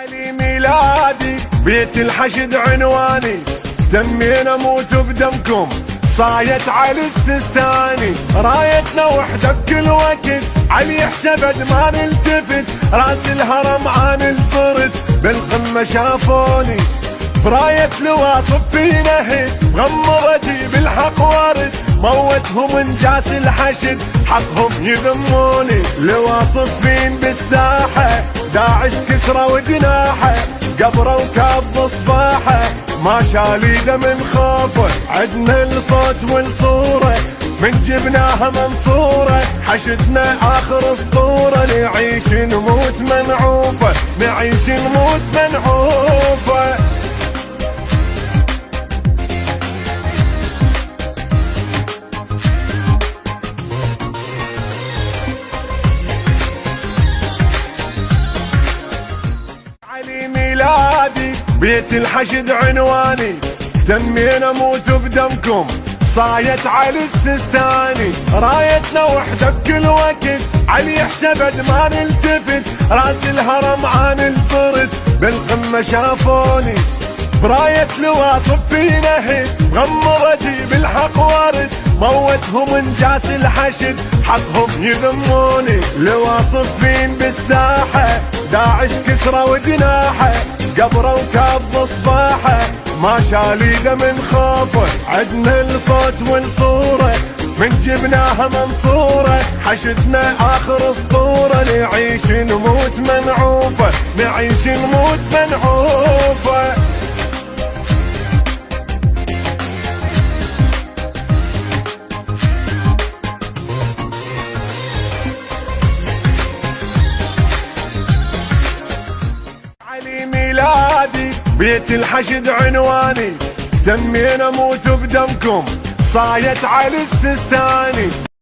علي ميلادي بيت الحشد عنواني، دمين اموت بدمكم صايت علي السستاني، رايتنا وحده بكل وقت علي يحشبد ما نلتفت، راس الهرم عن صرت بالقمه شافوني، براية لواصف في نهد مغمر اجيب الحق وارد، موتهم انجاس الحشد حقهم يذموني، لواصفين بالساحه داعش كسره وجناحه، قبره وكب صفاحه ما شاليده من خوفه، عدنا الصوت والصوره من جبناها منصوره، حشدنا اخر اسطوره، نعيش نموت منعوفه، نعيش نموت منعوفه. علي ميلادي بيت الحشد عنواني، دمين اموت بدمكم صايت علي السستاني، رايتنا وحده بكل وقت علي يحشبد ما نلتفت، راس الهرم عن صرت بالقمه شافوني، براية لواصف في نهد مغمر اجيب الحق وارد، موتهم انجاس الحشد حقهم يذموني، لواصفين بالساحه داعش كسره وجناحه، قبره وكب صفاحه ما شاليده من خوفه، عدنا الصوت والصوره من جبناها منصوره، حشدنا اخر اسطوره، نعيش نموت منعوفه، نعيش نموت منعوفه. علي ميلادي بيت الحشد عنواني، دمين اموت بدمكم صايت علي السستاني.